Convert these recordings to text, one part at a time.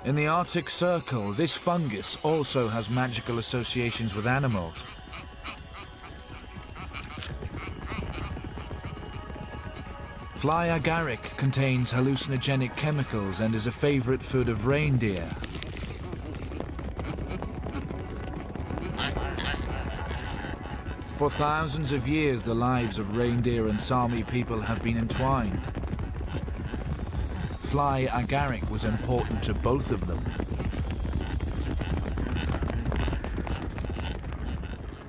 In the Arctic Circle, this fungus also has magical associations with animals. Fly agaric contains hallucinogenic chemicals and is a favorite food of reindeer. For thousands of years, the lives of reindeer and Sami people have been entwined. Fly agaric was important to both of them.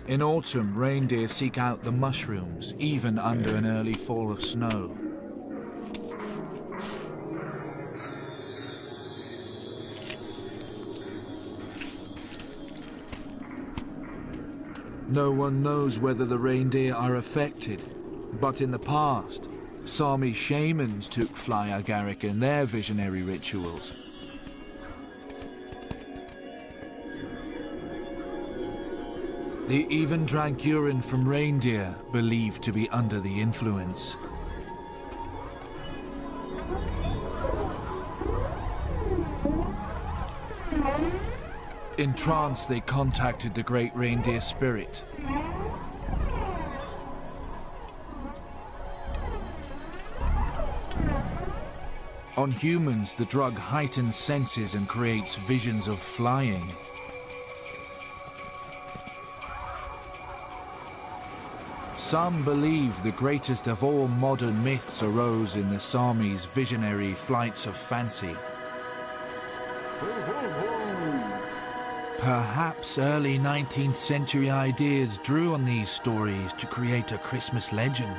In autumn, reindeer seek out the mushrooms, even under an early fall of snow. No one knows whether the reindeer are affected, but in the past, Sami shamans took fly agaric in their visionary rituals. They even drank urine from reindeer, believed to be under the influence. In trance, they contacted the great reindeer spirit. On humans, the drug heightens senses and creates visions of flying. Some believe the greatest of all modern myths arose in the Sami's visionary flights of fancy. Perhaps early 19th century ideas drew on these stories to create a Christmas legend.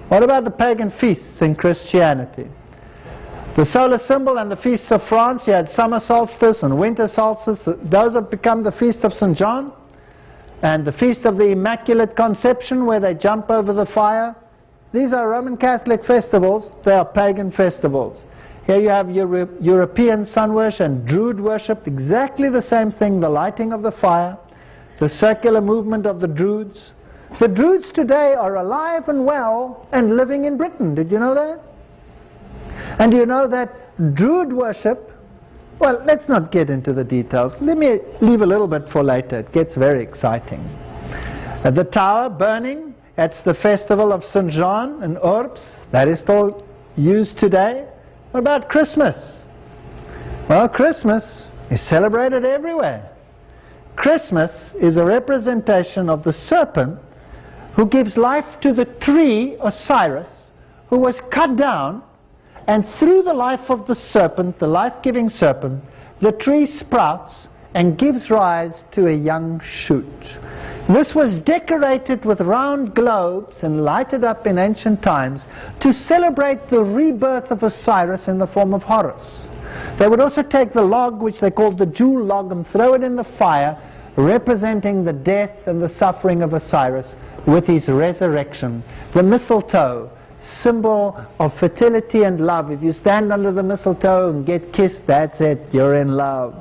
What about the pagan feasts in Christianity? The solar symbol and the feasts of France, you had summer solstice and winter solstice. Those have become the feast of St. John. And the feast of the Immaculate Conception, where they jump over the fire. These are Roman Catholic festivals. They are pagan festivals. Here you have European sun worship and Druid worship, exactly the same thing, the lighting of the fire, the circular movement of the Druids. The Druids today are alive and well and living in Britain. Did you know that? And you know that Druid worship, well, let's not get into the details. Let me leave a little bit for later. It gets very exciting. The tower burning, that's the festival of St. John in Orbs. That is still used today. What about Christmas? Well, Christmas is celebrated everywhere. Christmas is a representation of the serpent who gives life to the tree Osiris, who was cut down, and through the life of the serpent, the life-giving serpent, the tree sprouts and gives rise to a young shoot. This was decorated with round globes and lighted up in ancient times to celebrate the rebirth of Osiris in the form of Horus. They would also take the log, which they called the Jewel log, and throw it in the fire, representing the death and the suffering of Osiris with his resurrection. The mistletoe, symbol of fertility and love. If you stand under the mistletoe and get kissed, that's it, you're in love.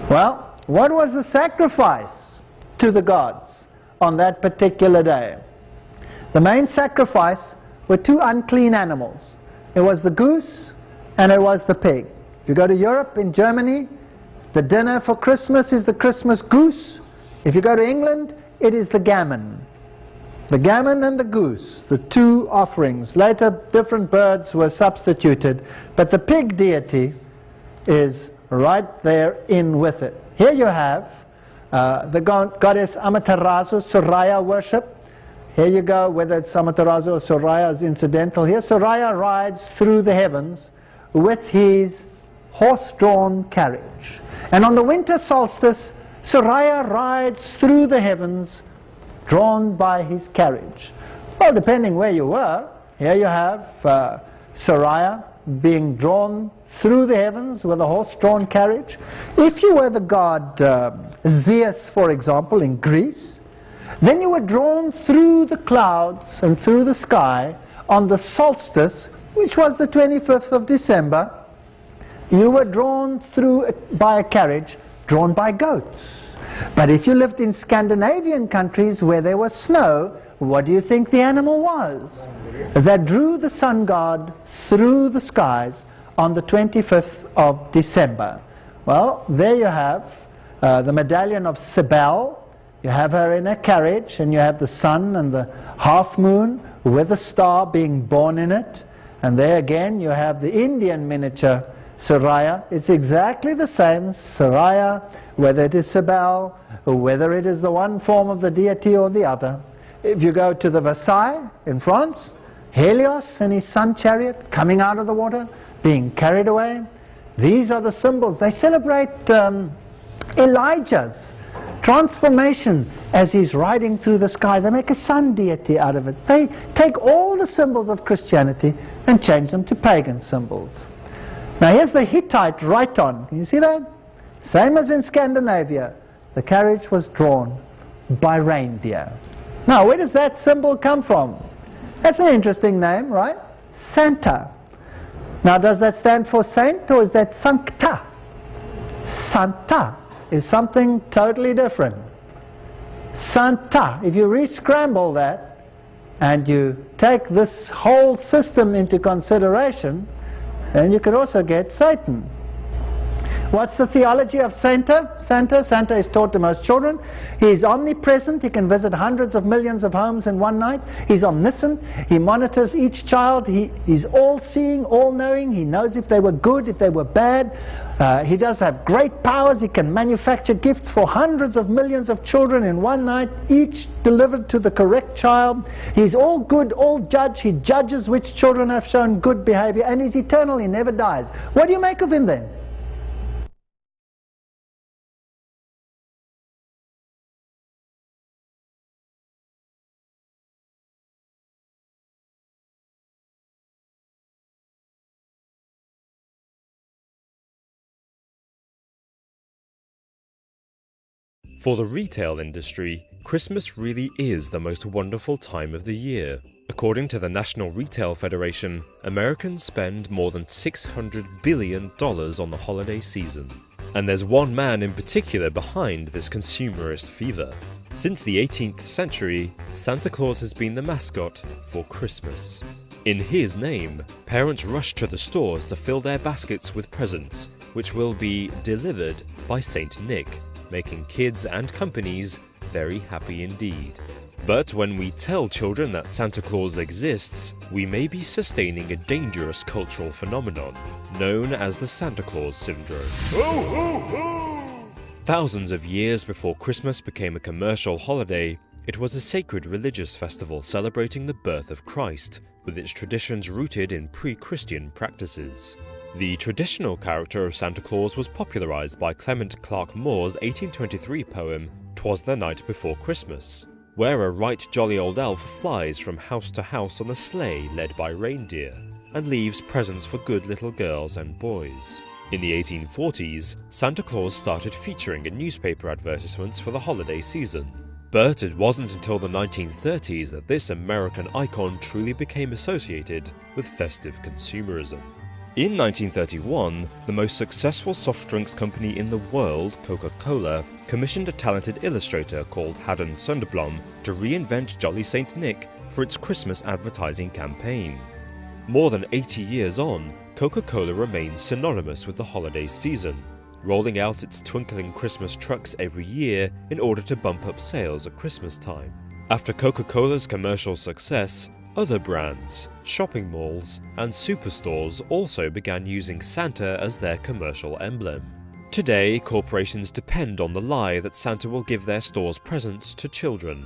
Well, what was the sacrifice to the gods on that particular day? The main sacrifice were two unclean animals. It was the goose and it was the pig. If you go to Europe, in Germany, the dinner for Christmas is the Christmas goose. If you go to England, it is the gammon. The gammon and the goose, the two offerings. Later, different birds were substituted, but the pig deity is right there in with it. Here you have the goddess Amaterasu, Soraya worship. Here you go, whether it's Amaterasu or Soraya is incidental. Here Soraya rides through the heavens with his horse-drawn carriage. And on the winter solstice, Soraya rides through the heavens drawn by his carriage. Well, depending where you were, here you have Soraya being drawn through the heavens with a horse-drawn carriage. If you were the god Zeus, for example, in Greece, then you were drawn through the clouds and through the sky on the solstice, which was the 25th of December. You were drawn through by a carriage drawn by goats. But if you lived in Scandinavian countries where there was snow, what do you think the animal was that drew the sun god through the skies on the 25th of December? Well, there you have the medallion of Cybele. You have her in a carriage, and you have the sun and the half moon with a star being born in it. And there again you have the Indian miniature Soraya. It's exactly the same. Soraya, whether it is Cybele, or whether it is the one form of the deity or the other. If you go to the Versailles in France, Helios and his sun chariot coming out of the water, being carried away. These are the symbols. They celebrate Elijah's transformation as he's riding through the sky. They make a sun deity out of it. They take all the symbols of Christianity and change them to pagan symbols. Now here's the Hittite Rhyton. Can you see that? Same as in Scandinavia. The carriage was drawn by reindeer. Now where does that symbol come from? That's an interesting name, right? Santa. Now does that stand for saint, or is that sancta? Santa is something totally different. Santa, if you re-scramble that and you take this whole system into consideration, then you could also get Satan. What's the theology of Santa? Santa is taught to most children. He is omnipresent. He can visit hundreds of millions of homes in one night. He's omniscient. He monitors each child. He's all-seeing, all-knowing. He knows if they were good, if they were bad. He does have great powers. He can manufacture gifts for hundreds of millions of children in one night, each delivered to the correct child. He's all good, all judge. He judges which children have shown good behavior, and he's eternal. He never dies. What do you make of him then? For the retail industry, Christmas really is the most wonderful time of the year. According to the National Retail Federation, Americans spend more than $600 billion on the holiday season. And there's one man in particular behind this consumerist fever. Since the 18th century, Santa Claus has been the mascot for Christmas. In his name, parents rush to the stores to fill their baskets with presents, which will be delivered by Saint Nick, making kids and companies very happy indeed. But when we tell children that Santa Claus exists, we may be sustaining a dangerous cultural phenomenon known as the Santa Claus syndrome. Ho, ho, ho! Thousands of years before Christmas became a commercial holiday, It was a sacred religious festival celebrating the birth of Christ, with its traditions rooted in pre-Christian practices. The traditional character of Santa Claus was popularized by Clement Clarke Moore's 1823 poem, "'Twas the Night Before Christmas," where a right jolly old elf flies from house to house on a sleigh led by reindeer, and leaves presents for good little girls and boys. In the 1840s, Santa Claus started featuring in newspaper advertisements for the holiday season. But it wasn't until the 1930s that this American icon truly became associated with festive consumerism. In 1931, the most successful soft drinks company in the world, Coca-Cola, commissioned a talented illustrator called Haddon Sundblom to reinvent Jolly St. Nick for its Christmas advertising campaign. More than 80 years on, Coca-Cola remains synonymous with the holiday season, rolling out its twinkling Christmas trucks every year in order to bump up sales at Christmas time. After Coca-Cola's commercial success, other brands, shopping malls, and superstores also began using Santa as their commercial emblem. Today, corporations depend on the lie that Santa will give their stores presents to children.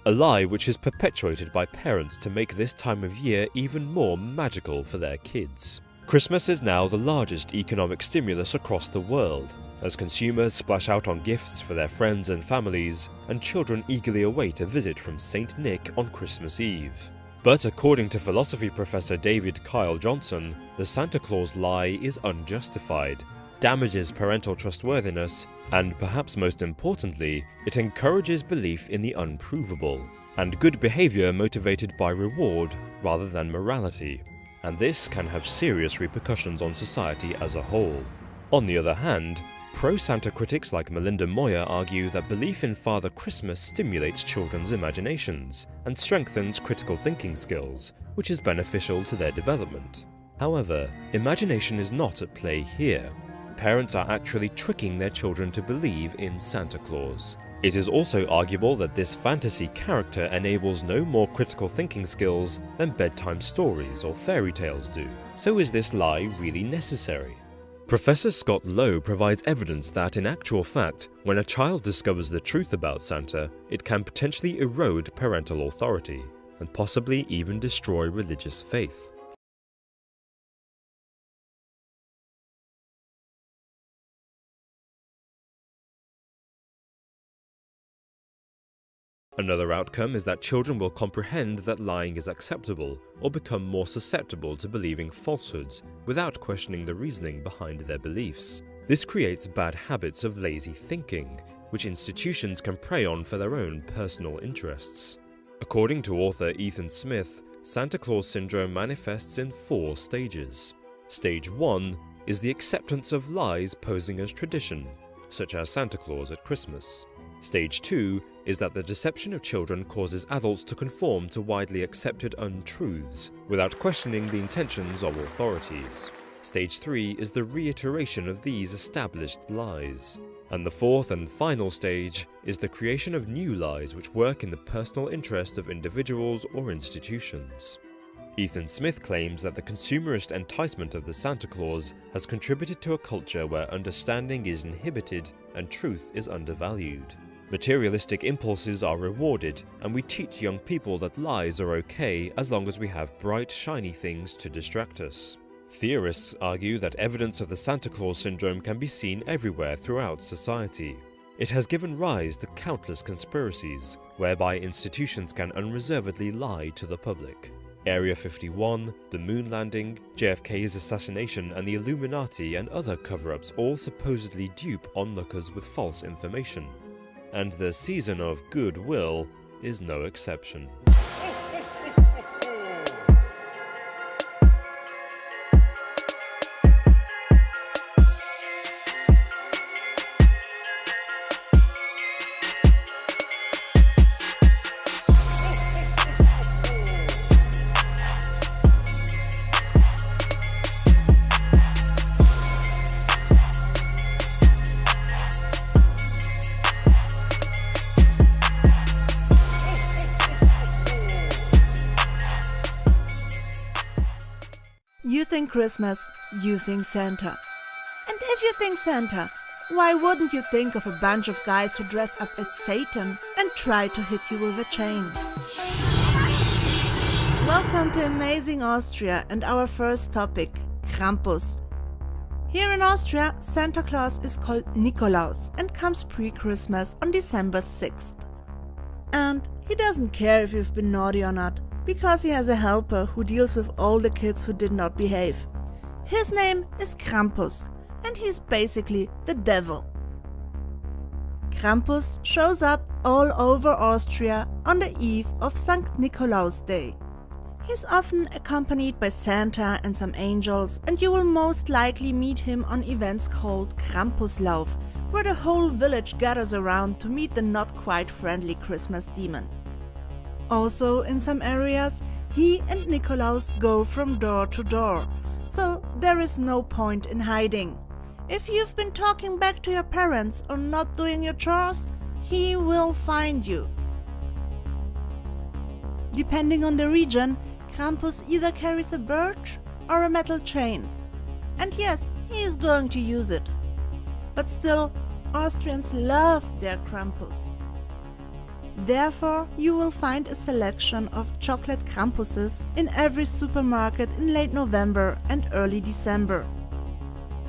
A lie which is perpetuated by parents to make this time of year even more magical for their kids. Christmas is now the largest economic stimulus across the world, as consumers splash out on gifts for their friends and families, and children eagerly await a visit from St. Nick on Christmas Eve. But according to philosophy professor David Kyle Johnson, the Santa Claus lie is unjustified, damages parental trustworthiness, and perhaps most importantly, it encourages belief in the unprovable, and good behavior motivated by reward rather than morality. And this can have serious repercussions on society as a whole. On the other hand, pro-Santa critics like Melinda Moyer argue that belief in Father Christmas stimulates children's imaginations and strengthens critical thinking skills, which is beneficial to their development. However, imagination is not at play here. Parents are actually tricking their children to believe in Santa Claus. It is also arguable that this fantasy character enables no more critical thinking skills than bedtime stories or fairy tales do. So is this lie really necessary? Professor Scott Lowe provides evidence that, in actual fact, when a child discovers the truth about Santa, it can potentially erode parental authority, and possibly even destroy religious faith. Another outcome is that children will comprehend that lying is acceptable, or become more susceptible to believing falsehoods without questioning the reasoning behind their beliefs. This creates bad habits of lazy thinking, which institutions can prey on for their own personal interests. According to author Ethan Smith, Santa Claus syndrome manifests in 4 stages. Stage 1 is the acceptance of lies posing as tradition, such as Santa Claus at Christmas. Stage 2 is that the deception of children causes adults to conform to widely accepted untruths, without questioning the intentions of authorities. Stage 3 is the reiteration of these established lies. And the 4th and final stage is the creation of new lies which work in the personal interest of individuals or institutions. Ethan Smith claims that the consumerist enticement of the Santa Claus has contributed to a culture where understanding is inhibited and truth is undervalued. Materialistic impulses are rewarded, and we teach young people that lies are okay as long as we have bright, shiny things to distract us. Theorists argue that evidence of the Santa Claus syndrome can be seen everywhere throughout society. It has given rise to countless conspiracies, whereby institutions can unreservedly lie to the public. Area 51, the moon landing, JFK's assassination, and the Illuminati and other cover-ups all supposedly dupe onlookers with false information. And the season of goodwill is no exception. You think Christmas, you think Santa. And if you think Santa, why wouldn't you think of a bunch of guys who dress up as Satan and try to hit you with a chain? Welcome to Amazing Austria and our first topic, Krampus. Here in Austria, Santa Claus is called Nikolaus and comes pre-Christmas on December 6th. And he doesn't care if you've been naughty or not, because he has a helper who deals with all the kids who did not behave. His name is Krampus, and he's basically the devil. Krampus shows up all over Austria on the eve of St. Nikolaus Day. He's often accompanied by Santa and some angels, and you will most likely meet him on events called Krampuslauf, where the whole village gathers around to meet the not quite friendly Christmas demon. Also, in some areas, he and Nikolaus go from door to door, so there is no point in hiding. If you've been talking back to your parents or not doing your chores, he will find you. Depending on the region, Krampus either carries a birch or a metal chain. And yes, he is going to use it. But still, Austrians love their Krampus. Therefore, you will find a selection of chocolate Krampuses in every supermarket in late November and early December.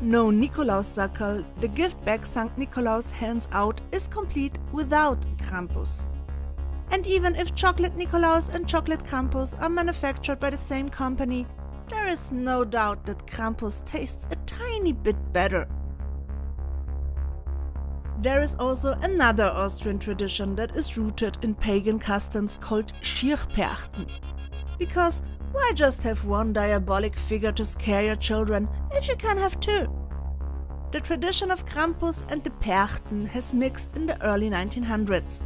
No Nikolaussackerl, the gift bag St. Nikolaus hands out, is complete without Krampus. And even if chocolate Nikolaus and chocolate Krampus are manufactured by the same company, there is no doubt that Krampus tastes a tiny bit better. There is also another Austrian tradition that is rooted in pagan customs called Schierperchten. Because why just have one diabolic figure to scare your children if you can have two? The tradition of Krampus and the Perchten has mixed in the early 1900s.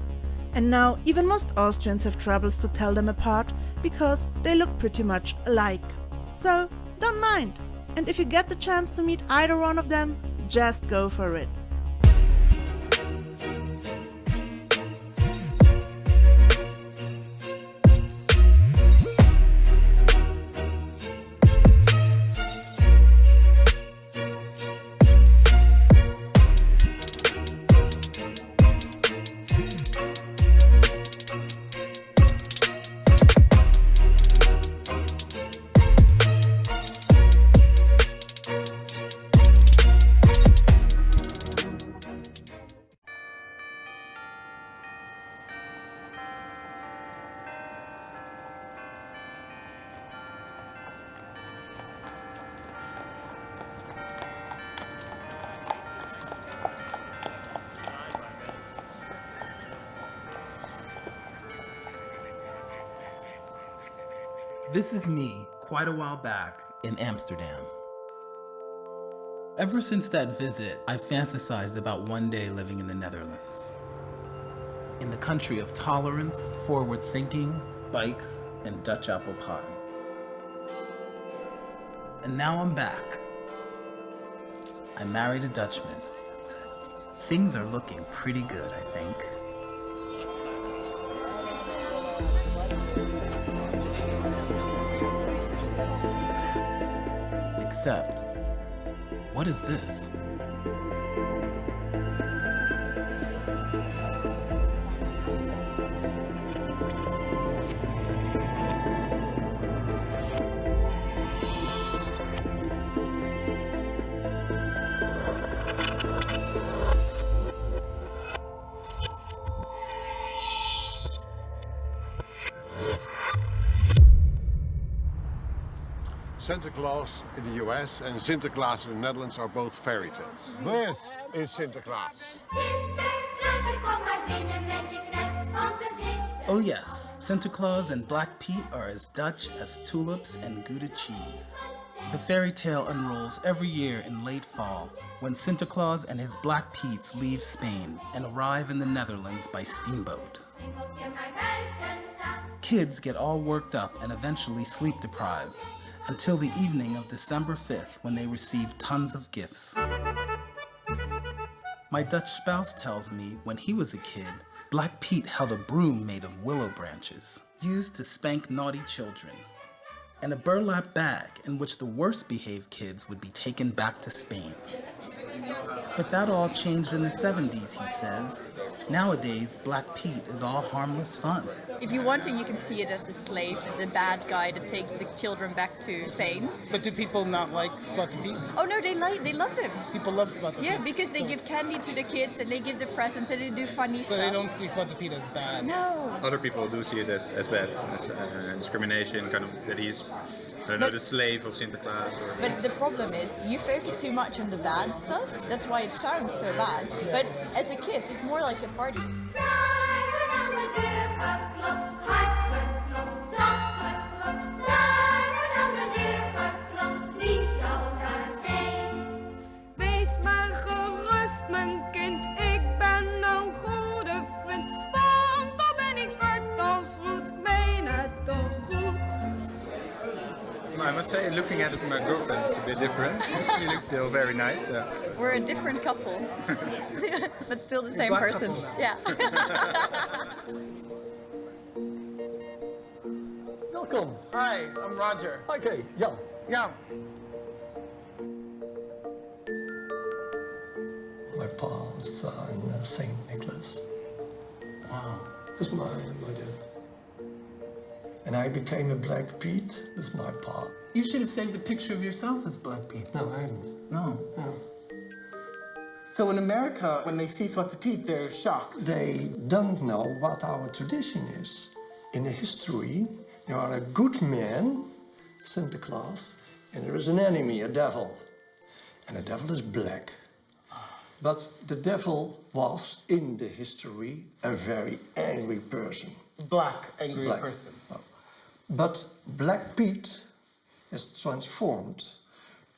And now even most Austrians have troubles to tell them apart because they look pretty much alike. So don't mind. And if you get the chance to meet either one of them, just go for it. This is me, quite a while back, in Amsterdam. Ever since that visit, I fantasized about one day living in the Netherlands. In the country of tolerance, forward thinking, bikes, and Dutch apple pie. And now I'm back. I married a Dutchman. Things are looking pretty good, I think. Except, what is this? Santa Claus in the US and Sinterklaas in the Netherlands are both fairy tales. This is Sinterklaas. Oh yes, Santa Claus and Black Pete are as Dutch as tulips and Gouda cheese. The fairy tale unrolls every year in late fall, when Santa Claus and his Black Petes leave Spain and arrive in the Netherlands by steamboat. Kids get all worked up and eventually sleep deprived, until the evening of December 5th when they receive tons of gifts. My Dutch spouse tells me when he was a kid, Black Pete held a broom made of willow branches, used to spank naughty children, and a burlap bag in which the worst behaved kids would be taken back to Spain. But that all changed in the 70s, he says. Nowadays, Black Pete is all harmless fun. If you want to, you can see it as the slave, the bad guy that takes the children back to Spain. But do people not like Zwarte Piet? Oh no, they love them. People love Zwarte Piet. Yeah, because they give candy to the kids and they give the presents and they do funny So stuff. they don't see Zwarte Piet as bad. No. Other people do see it as bad, as discrimination, kind of that he's, I don't know, the slave of Sinterklaas. Or... But the problem is, you focus too much on the bad stuff. That's why it sounds so bad. But as a kid, it's more like a party. Wees maar gerust, mijn kind, ik ben een goede vriend. Want dan ben ik zwart als roet, ik meen het toch goed. I must say, looking at it from my girlfriend, it's a bit different. She looks still very nice. We're a different couple, but still the same Black person. couple now. Yeah. Welkom. Hi, I'm Roger. Oké, Jan. Yeah. My pa's in St. Nicholas. Wow. That's my dad. And I became a Black Pete. That's my pa. You should have saved a picture of yourself as Black Pete. No, I haven't. No. No. So in America, when they see Zwarte Piet, they're shocked. They don't know what our tradition is. In the history, there are a good man, Santa Claus, and there is an enemy, a devil. And the devil is black. But the devil was, in the history, a very angry person. Black, angry Black. person. But Black Pete is transformed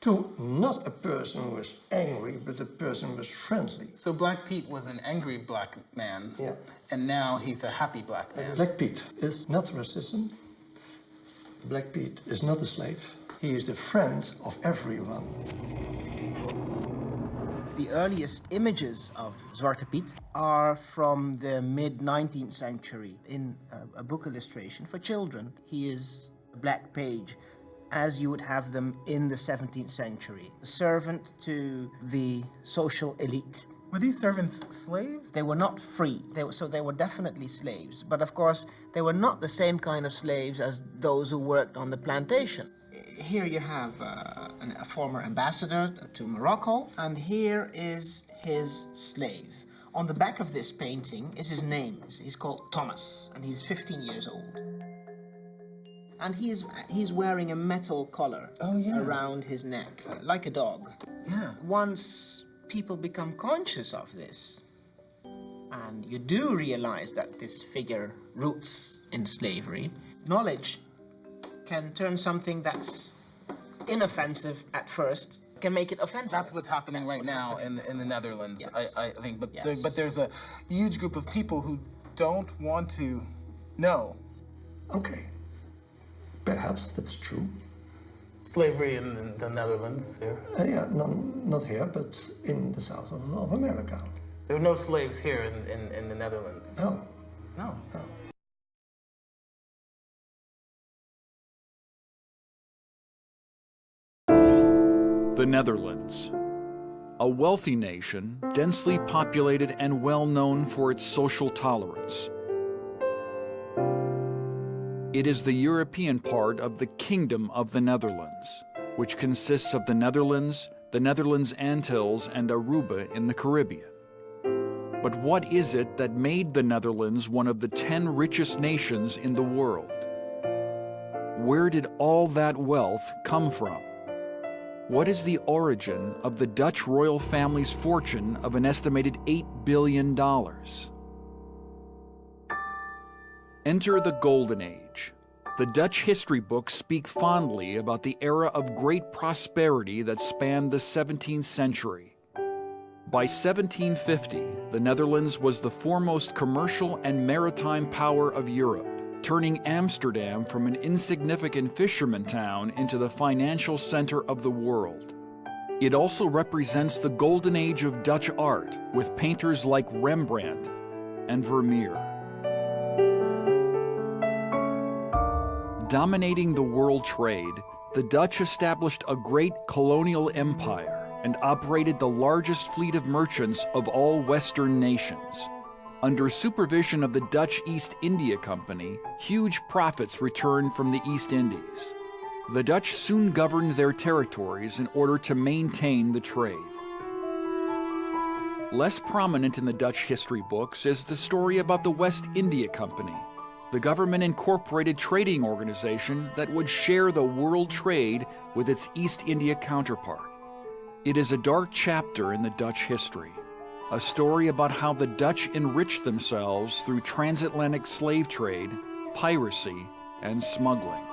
to not a person who was angry, but a person who was friendly. So Black Pete was an angry black man. Yeah. And now he's a happy black man. Black Pete is not racism. Black Pete is not a slave. He is the friend of everyone. The earliest images of Zwarte Piet are from the mid-19th century in a book illustration for children. He is a black page, as you would have them in the 17th century, a servant to the social elite. Were these servants slaves? They were not free, so they were definitely slaves. But of course, they were not the same kind of slaves as those who worked on the plantation. Here you have a former ambassador to Morocco, and here is his slave. On the back of this painting is his name. He's called Thomas, and he's 15 years old. And he's wearing a metal collar around his neck, like a dog. Yeah. Once people become conscious of this, and you do realize that this figure roots in slavery, knowledge can turn something that's inoffensive at first, can make it offensive. That's what's happening right now in the Netherlands, Yes. I think. But, Yes. but there's a huge group of people who don't want to know. Okay, perhaps that's true. Slavery in the Netherlands here. Yeah, not here, but in the south of America. There were no slaves here in the Netherlands. No. No. No. The Netherlands, a wealthy nation, densely populated and well known for its social tolerance. It is the European part of the Kingdom of the Netherlands, which consists of the Netherlands Antilles, and Aruba in the Caribbean. But what is it that made the Netherlands one of the 10 richest nations in the world? Where did all that wealth come from? What is the origin of the Dutch royal family's fortune of an estimated $8 billion? Enter the Golden Age. The Dutch history books speak fondly about the era of great prosperity that spanned the 17th century. By 1750, the Netherlands was the foremost commercial and maritime power of Europe, turning Amsterdam from an insignificant fisherman town into the financial center of the world. It also represents the golden age of Dutch art, with painters like Rembrandt and Vermeer. Dominating the world trade, the Dutch established a great colonial empire, and operated the largest fleet of merchants of all Western nations. Under supervision of the Dutch East India Company, huge profits returned from the East Indies. The Dutch soon governed their territories in order to maintain the trade. Less prominent in the Dutch history books is the story about the West India Company, the government-incorporated trading organization that would share the world trade with its East India counterpart. It is a dark chapter in the Dutch history, a story about how the Dutch enriched themselves through transatlantic slave trade, piracy, and smuggling.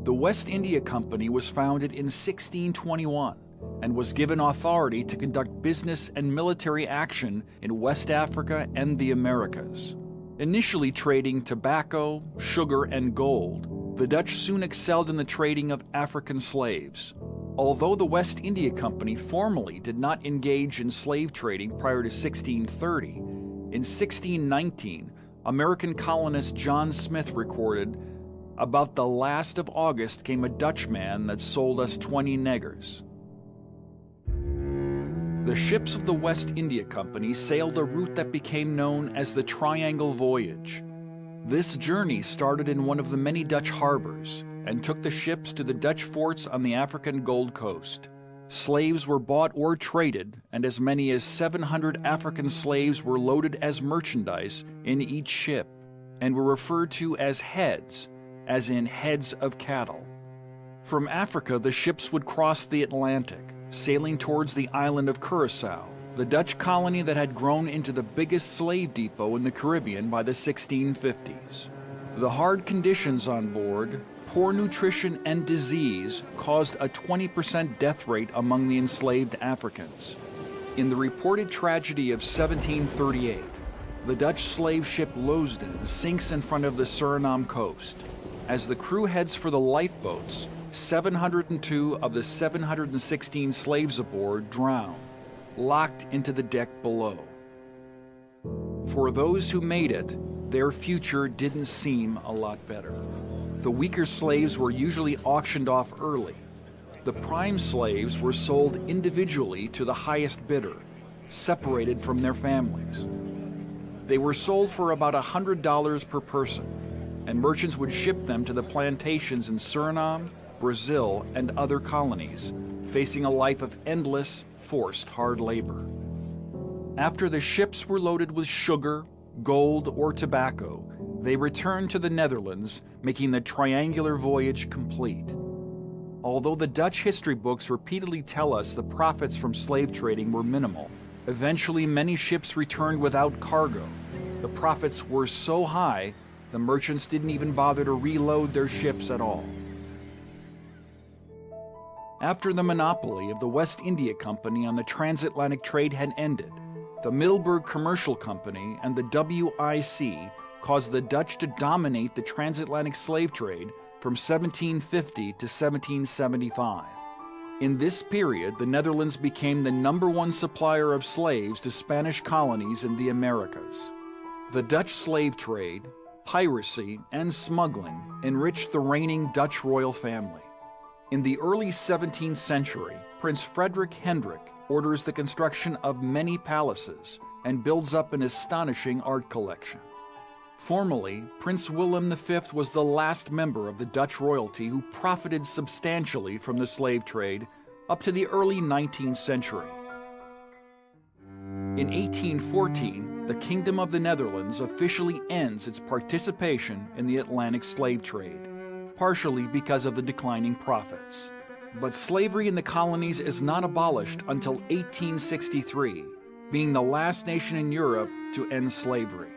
The West India Company was founded in 1621 and was given authority to conduct business and military action in West Africa and the Americas. Initially trading tobacco, sugar, and gold, the Dutch soon excelled in the trading of African slaves. Although the West India Company formally did not engage in slave trading prior to 1630, in 1619, American colonist John Smith recorded, "About the last of August came a Dutchman that sold us 20 neggers." The ships of the West India Company sailed a route that became known as the Triangle Voyage. This journey started in one of the many Dutch harbors and took the ships to the Dutch forts on the African Gold Coast. Slaves were bought or traded, and as many as 700 African slaves were loaded as merchandise in each ship, and were referred to as heads, as in heads of cattle. From Africa, the ships would cross the Atlantic, sailing towards the island of Curaçao, the Dutch colony that had grown into the biggest slave depot in the Caribbean by the 1650s. The hard conditions on board, poor nutrition, and disease caused a 20% death rate among the enslaved Africans. In the reported tragedy of 1738, the Dutch slave ship Loosden sinks in front of the Suriname coast. As the crew heads for the lifeboats, 702 of the 716 slaves aboard drown, locked into the deck below. For those who made it, their future didn't seem a lot better. The weaker slaves were usually auctioned off early. The prime slaves were sold individually to the highest bidder, separated from their families. They were sold for about $100 per person, and merchants would ship them to the plantations in Suriname, Brazil, and other colonies, facing a life of endless, forced hard labor. After the ships were loaded with sugar, gold, or tobacco, they returned to the Netherlands, making the triangular voyage complete. Although the Dutch history books repeatedly tell us the profits from slave trading were minimal, eventually many ships returned without cargo. The profits were so high, the merchants didn't even bother to reload their ships at all. After the monopoly of the West India Company on the transatlantic trade had ended, the Middelburg Commercial Company and the WIC caused the Dutch to dominate the transatlantic slave trade from 1750 to 1775. In this period, the Netherlands became the #1 supplier of slaves to Spanish colonies in the Americas. The Dutch slave trade, piracy, and smuggling enriched the reigning Dutch royal family. In the early 17th century, Prince Frederick Hendrik orders the construction of many palaces and builds up an astonishing art collection. Formally, Prince Willem V was the last member of the Dutch royalty who profited substantially from the slave trade up to the early 19th century. In 1814, the Kingdom of the Netherlands officially ends its participation in the Atlantic slave trade, partially because of the declining profits. But slavery in the colonies is not abolished until 1863, being the last nation in Europe to end slavery.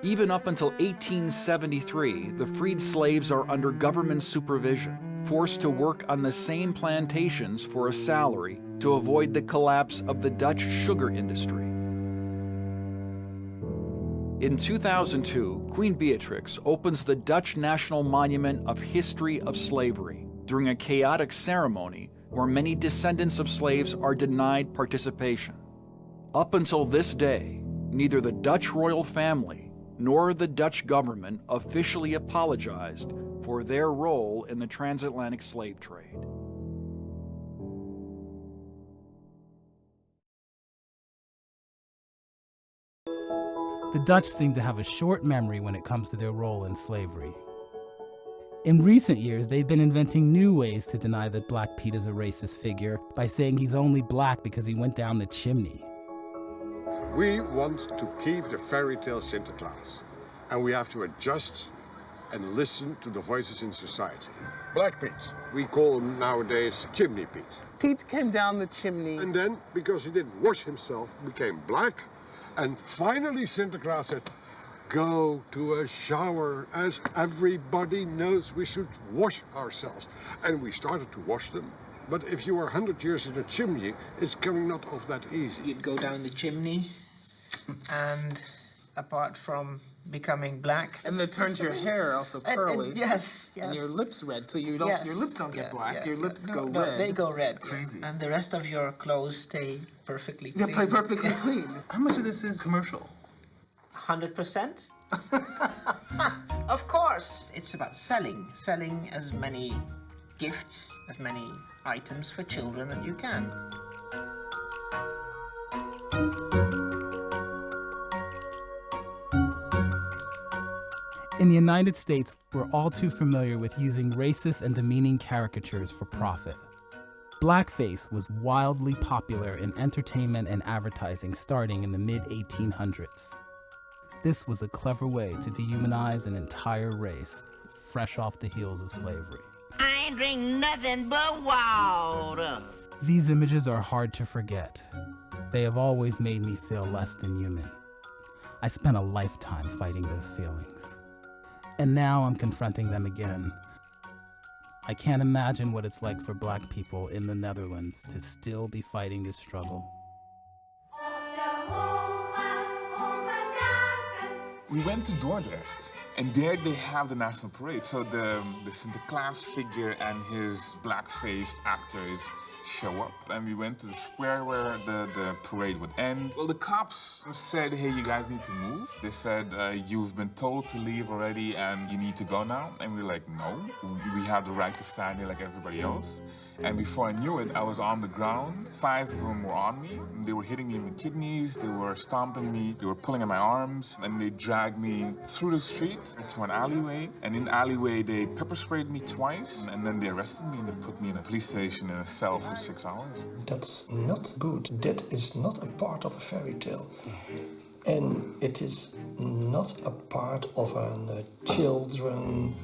Even up until 1873, the freed slaves are under government supervision, forced to work on the same plantations for a salary to avoid the collapse of the Dutch sugar industry. In 2002, Queen Beatrix opens the Dutch National Monument of History of Slavery during a chaotic ceremony where many descendants of slaves are denied participation. Up until this day, neither the Dutch royal family nor the Dutch government officially apologized for their role in the transatlantic slave trade. The Dutch seem to have a short memory when it comes to their role in slavery. In recent years, they've been inventing new ways to deny that Black Pete is a racist figure by saying he's only black because he went down the chimney. We want to keep the fairy tale Sinterklaas, and we have to adjust and listen to the voices in society. Black Pete, we call him nowadays Chimney Pete. Pete came down the chimney. And then, because he didn't wash himself, became black, and finally Sinterklaas said, go to a shower, as everybody knows we should wash ourselves. And we started to wash them. But if you are 100 years in a chimney, it's coming not off that easy. You'd go down the chimney, and apart from becoming black... And that turns your hair also curly. Yes. And your lips red, so you don't, your lips don't get black, your lips go no, red. They go red. Crazy. And the rest of your clothes stay perfectly clean. Yeah, perfectly clean. How much of this is commercial? 100%. Of course. It's about selling as many gifts, as many items for children as you can. In the United States, we're all too familiar with using racist and demeaning caricatures for profit. Blackface was wildly popular in entertainment and advertising starting in the mid-1800s. This was a clever way to dehumanize an entire race, fresh off the heels of slavery. I ain't drink nothing but water. These images are hard to forget. They have always made me feel less than human. I spent a lifetime fighting those feelings. And now I'm confronting them again. I can't imagine what it's like for Black people in the Netherlands to still be fighting this struggle. We went to Dordrecht, and there they have the National Parade. So the Sinterklaas figure and his black-faced actors show up, and we went to the square where the parade would end. Well, the cops said, hey, you guys need to move. They said, you've been told to leave already and you need to go now. And we were like, no, we have the right to stand here like everybody else. And before I knew it, I was on the ground. 5 of them were on me. They were hitting me in the kidneys, they were stomping me, they were pulling at my arms, and they dragged me through the street into an alleyway. And in the alleyway, they pepper sprayed me twice, and then they arrested me and they put me in a police station in a cell for 6 hours. That's not good. That is not a part of a fairy tale. And it is not a part of a children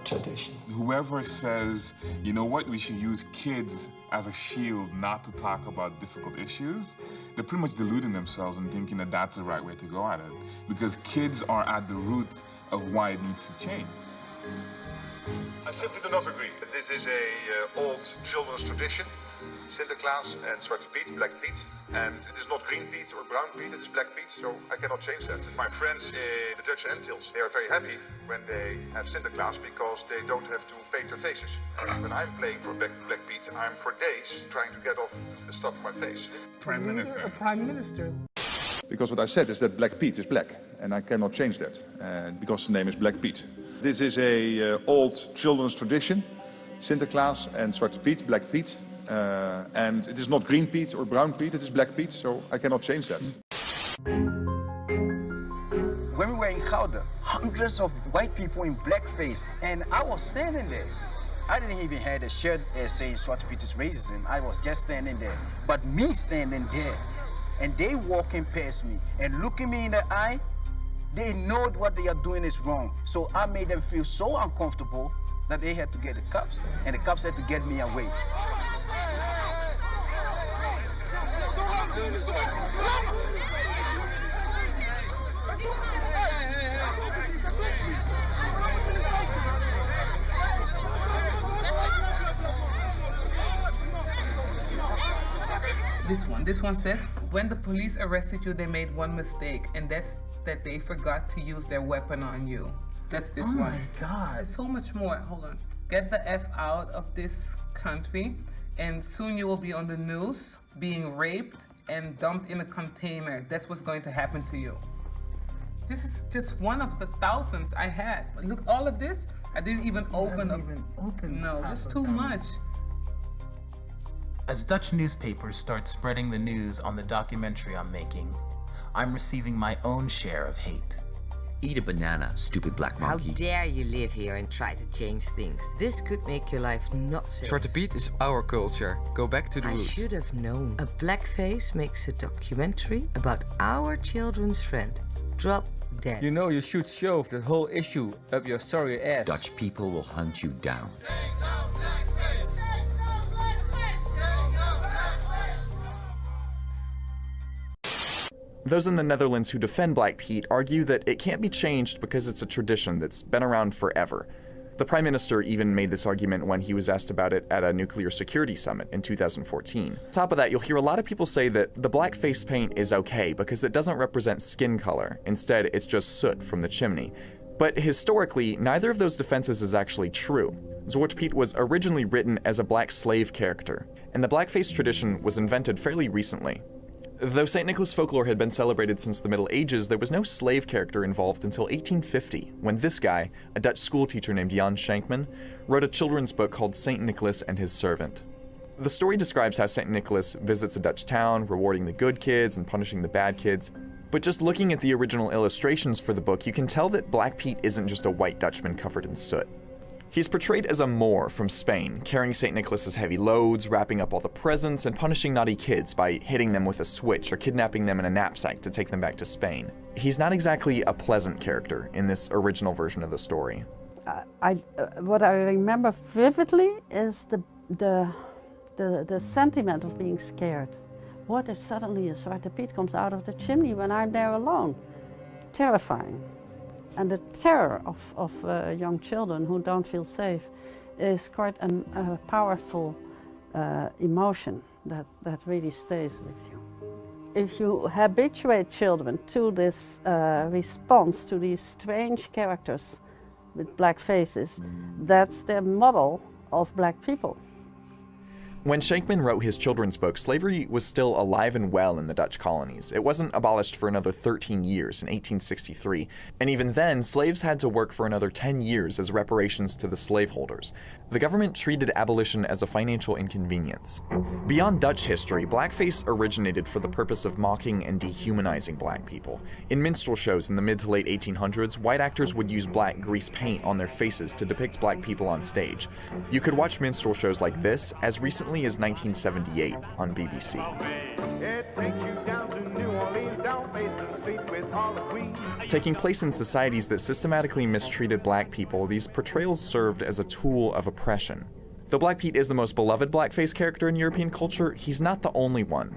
tradition. Whoever says, you know what, we should use kids as a shield not to talk about difficult issues, they're pretty much deluding themselves and thinking that that's the right way to go at it. Because kids are at the root of why it needs to change. I simply do not agree. This is a old children's tradition. Sinterklaas and Zwarte Piet, Black Pete. And it is not Green Pete or Brown Pete, it is Black Pete, so I cannot change that. My friends in the Dutch Antilles, they are very happy when they have Sinterklaas because they don't have to paint their faces. When I'm playing for Black Pete, I'm for days trying to get off the stuff on my face. Prime Minister. A Prime Minister. Because what I said is that Black Pete is black, and I cannot change that, because the name is Black Pete. This is a old children's tradition, Sinterklaas and Zwarte Piet, Black Pete. And it is not Green Pete or Brown Pete, it is Black Pete, so I cannot change that. When we were in Gouda, hundreds of white people in blackface, and I was standing there. I didn't even have a shirt saying Zwarte Piet is racism, I was just standing there. But me standing there, and they walking past me and looking me in the eye, they know what they are doing is wrong. So I made them feel so uncomfortable that they had to get the cops, and the cops had to get me away. This one says, when the police arrested you, they made one mistake, and that's that they forgot to use their weapon on you. That's this one. Oh my God. There's so much more. Hold on. Get the F out of this country, and soon you will be on the news being raped and dumped in a container. That's what's going to happen to you. This is just one of the thousands I had. Look, all of this, I didn't even open. No, it's too much. As Dutch newspapers start spreading the news on the documentary I'm making, I'm receiving my own share of hate. Eat a banana, stupid black monkey. How dare you live here and try to change things? This could make your life not safe. Zwarte Piet is our culture. Go back to the roots. I should have known. A blackface makes a documentary about our children's friend. Drop dead. You know you should shove that whole issue up your sorry ass. Dutch people will hunt you down. Those in the Netherlands who defend Black Pete argue that it can't be changed because it's a tradition that's been around forever. The Prime Minister even made this argument when he was asked about it at a nuclear security summit in 2014. On top of that, you'll hear a lot of people say that the black face paint is okay because it doesn't represent skin color. Instead, it's just soot from the chimney. But historically, neither of those defenses is actually true. Zwarte Piet was originally written as a black slave character, and the blackface tradition was invented fairly recently. Though St. Nicholas folklore had been celebrated since the Middle Ages, there was no slave character involved until 1850, when this guy, a Dutch schoolteacher named Jan Schenkman, wrote a children's book called St. Nicholas and His Servant. The story describes how St. Nicholas visits a Dutch town, rewarding the good kids and punishing the bad kids. But just looking at the original illustrations for the book, you can tell that Black Pete isn't just a white Dutchman covered in soot. He's portrayed as a Moor from Spain, carrying St. Nicholas's heavy loads, wrapping up all the presents, and punishing naughty kids by hitting them with a switch or kidnapping them in a knapsack to take them back to Spain. He's not exactly a pleasant character in this original version of the story. What I remember vividly is the sentiment of being scared. What if suddenly a Zwarte Piet comes out of the chimney when I'm there alone? Terrifying. And the terror of young children who don't feel safe is quite a powerful emotion that really stays with you. If you habituate children to this response to these strange characters with black faces, that's their model of black people. When Schenkman wrote his children's book, slavery was still alive and well in the Dutch colonies. It wasn't abolished for another 13 years in 1863, and even then, slaves had to work for another 10 years as reparations to the slaveholders. The government treated abolition as a financial inconvenience. Beyond Dutch history, blackface originated for the purpose of mocking and dehumanizing black people. In minstrel shows in the mid to late 1800s, white actors would use black grease paint on their faces to depict black people on stage. You could watch minstrel shows like this as recently as 1978 on BBC. Taking place in societies that systematically mistreated black people, these portrayals served as a tool of oppression. Though Black Pete is the most beloved blackface character in European culture, he's not the only one.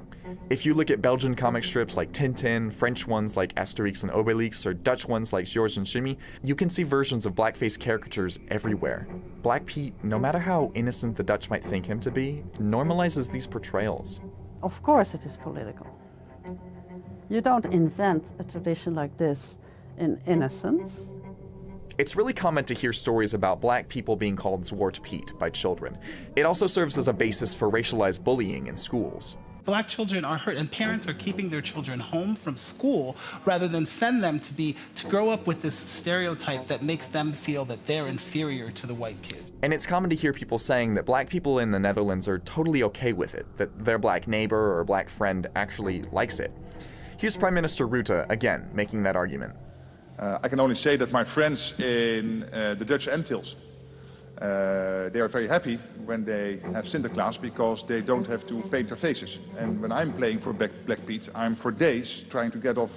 If you look at Belgian comic strips like Tintin, French ones like Asterix and Obelix, or Dutch ones like George and Jimmy, you can see versions of blackface caricatures everywhere. Black Pete, no matter how innocent the Dutch might think him to be, normalizes these portrayals. Of course it is political. You don't invent a tradition like this in innocence. It's really common to hear stories about black people being called Zwarte Piet by children. It also serves as a basis for racialized bullying in schools. Black children are hurt, and parents are keeping their children home from school rather than send them to grow up with this stereotype that makes them feel that they're inferior to the white kid. And it's common to hear people saying that black people in the Netherlands are totally okay with it, that their black neighbor or black friend actually likes it. Here's Prime Minister Rutte, again, making that argument. I can only say that my friends in the Dutch Antilles, they are very happy when they have Sinterklaas because they don't have to paint their faces. And when I'm playing for Black Pete, I'm for days trying to get off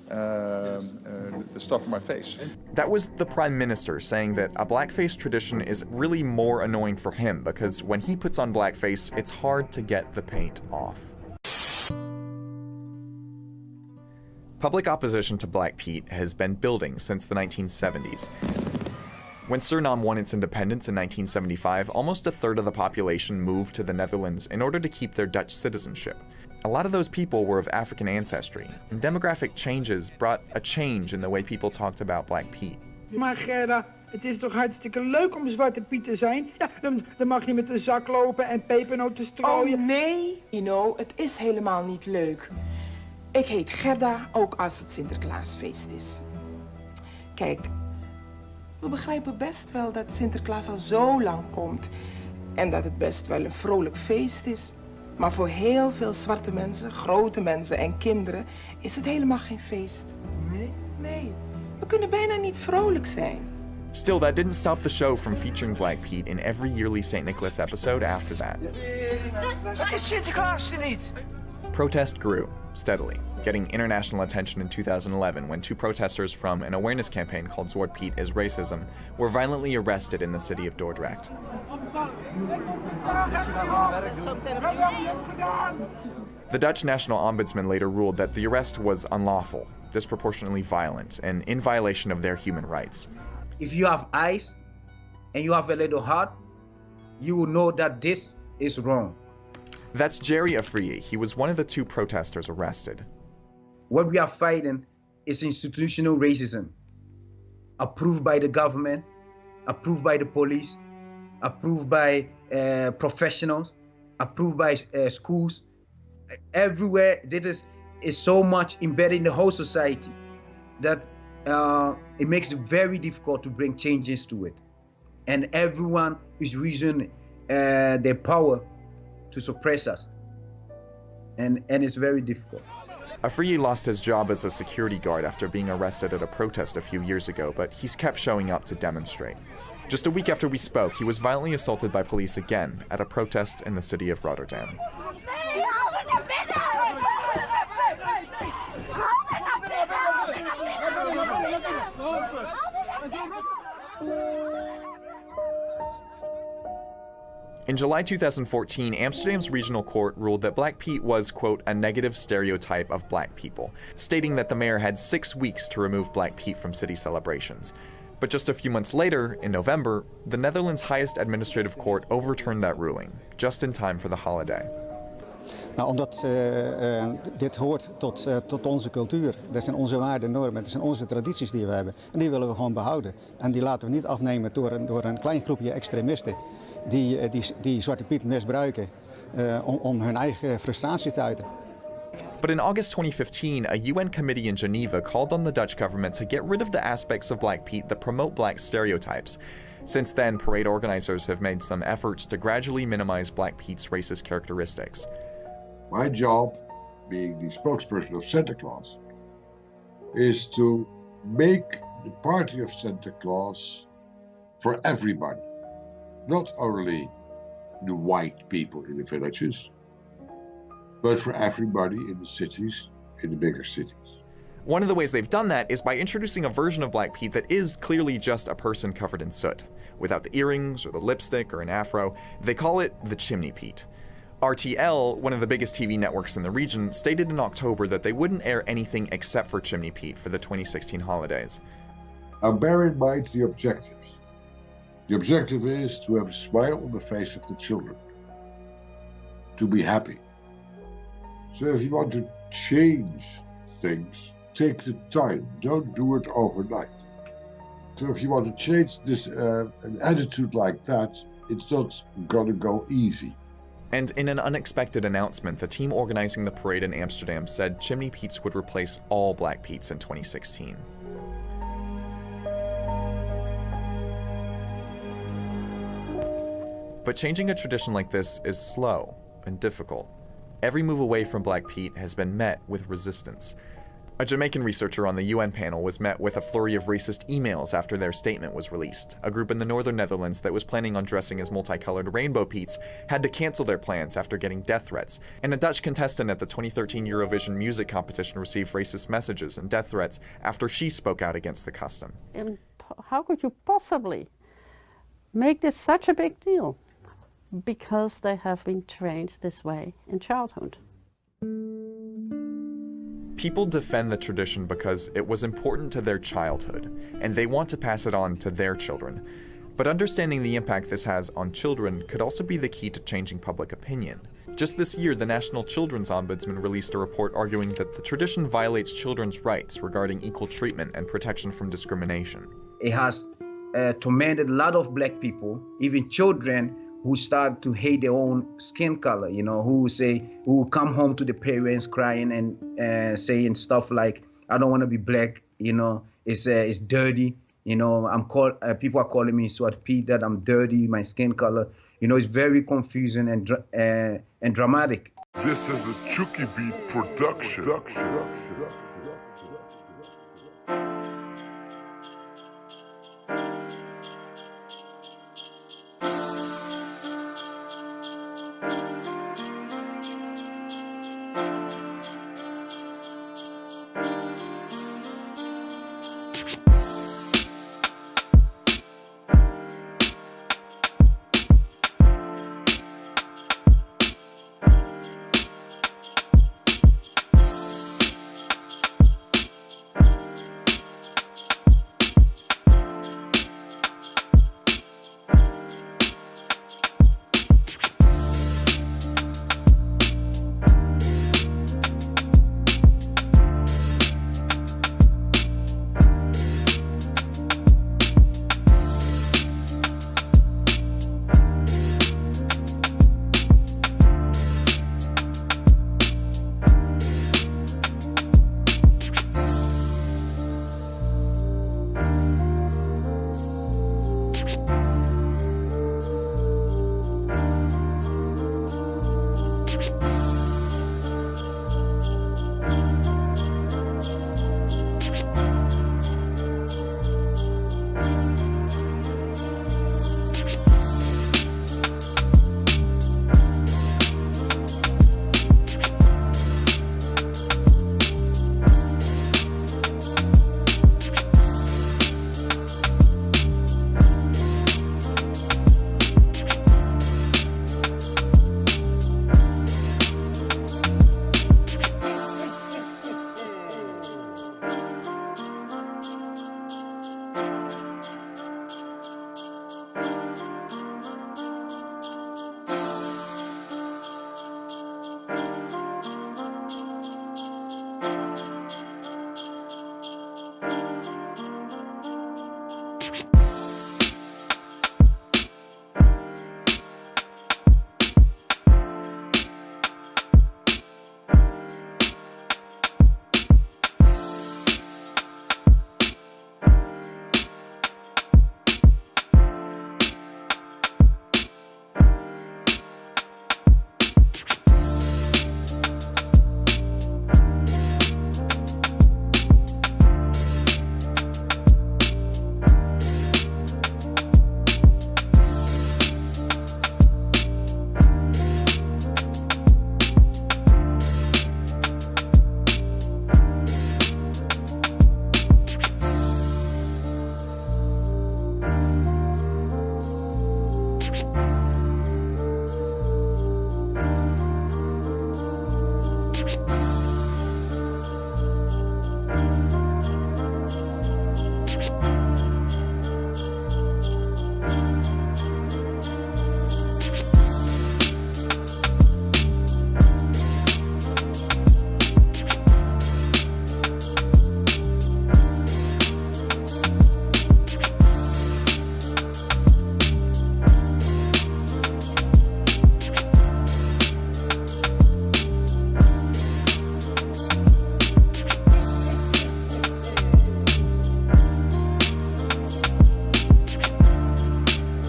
the stuff on my face. That was the Prime Minister saying that a blackface tradition is really more annoying for him because when he puts on blackface, it's hard to get the paint off. Public opposition to Black Pete has been building since the 1970s. When Suriname won its independence in 1975, almost a third of the population moved to the Netherlands in order to keep their Dutch citizenship. A lot of those people were of African ancestry, and demographic changes brought a change in the way people talked about Black Pete. Maar Gerda, het is toch hartstikke leuk om Zwarte Piet te zijn? Ja, dan mag je met een zak lopen en pepernoten strooien. Oh nee, Ino, het is helemaal niet leuk. Ik heet Gerda, ook als het Sinterklaasfeest is. Kijk, we begrijpen best wel dat Sinterklaas al zo lang komt en dat het best wel een vrolijk feest is. Maar voor heel veel zwarte mensen, grote mensen en kinderen is het helemaal geen feest. Nee. We kunnen bijna niet vrolijk zijn. Still, that didn't stop the show from featuring Black Pete in every yearly St. Nicholas episode after that. Is Sinterklaas er niet? Protest grew, steadily, getting international attention in 2011 when two protesters from an awareness campaign called Zwarte Piet is Racism were violently arrested in the city of Dordrecht. The Dutch National Ombudsman later ruled that the arrest was unlawful, disproportionately violent, and in violation of their human rights. If you have eyes and you have a little heart, you will know that this is wrong. That's Jerry Afriyie. He was one of the two protesters arrested. What we are fighting is institutional racism, approved by the government, approved by the police, approved by professionals, approved by schools. Everywhere, this is so much embedded in the whole society that it makes it very difficult to bring changes to it. And everyone is using their power to suppress us. And it's very difficult. Afriyie lost his job as a security guard after being arrested at a protest a few years ago, but he's kept showing up to demonstrate. Just a week after we spoke, he was violently assaulted by police again at a protest in the city of Rotterdam. In July 2014, Amsterdam's regional court ruled that Black Pete was, quote, a negative stereotype of black people, stating that the mayor had 6 weeks to remove Black Pete from city celebrations. But just a few months later, in November, the Netherlands' highest administrative court overturned that ruling, just in time for the holiday. Nou, omdat dit hoort tot onze cultuur. Dat zijn onze waarden en normen, dat zijn onze tradities die we hebben. En die willen we gewoon behouden. En die laten we niet afnemen door een klein groepje extremisten die Zwarte Piet misbruiken om hun eigen frustratie te uiten. But in August 2015, a UN committee in Geneva called on the Dutch government to get rid of the aspects of Black Pete that promote black stereotypes. Since then, parade organizers have made some efforts to gradually minimize Black Pete's racist characteristics. My job, being the spokesperson of Santa Claus, is to make the party of Santa Claus for everybody. Not only the white people in the villages, but for everybody in the cities, in the bigger cities. One of the ways they've done that is by introducing a version of Black Pete that is clearly just a person covered in soot. Without the earrings or the lipstick or an afro, they call it the Chimney Pete. RTL, one of the biggest TV networks in the region, stated in October that they wouldn't air anything except for Chimney Pete for the 2016 holidays. Now bear in mind the objectives. The objective is to have a smile on the face of the children, to be happy. So if you want to change things, take the time, don't do it overnight. So if you want to change this an attitude like that, it's not gonna go easy. And in an unexpected announcement, the team organizing the parade in Amsterdam said Chimney Petes would replace all Black Petes in 2016. But changing a tradition like this is slow and difficult. Every move away from Black Pete has been met with resistance. A Jamaican researcher on the UN panel was met with a flurry of racist emails after their statement was released. A group in the northern Netherlands that was planning on dressing as multicolored rainbow Petes had to cancel their plans after getting death threats. And a Dutch contestant at the 2013 Eurovision music competition received racist messages and death threats after she spoke out against the custom. And how could you possibly make this such a big deal? Because they have been trained this way in childhood. People defend the tradition because it was important to their childhood, and they want to pass it on to their children. But understanding the impact this has on children could also be the key to changing public opinion. Just this year, the National Children's Ombudsman released a report arguing that the tradition violates children's rights regarding equal treatment and protection from discrimination. It has tormented a lot of black people, even children, who start to hate their own skin color, you know, who come home to the parents crying and saying stuff like, I don't want to be black, you know, it's dirty, You know, people are calling me Swart Pete, that I'm dirty, my skin color. You know, it's very confusing and dramatic. This is a Chucky Beat production.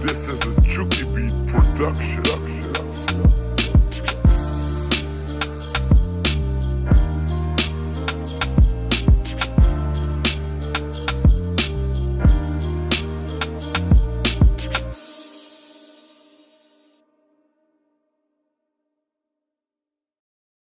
This is a Chucky Beat production.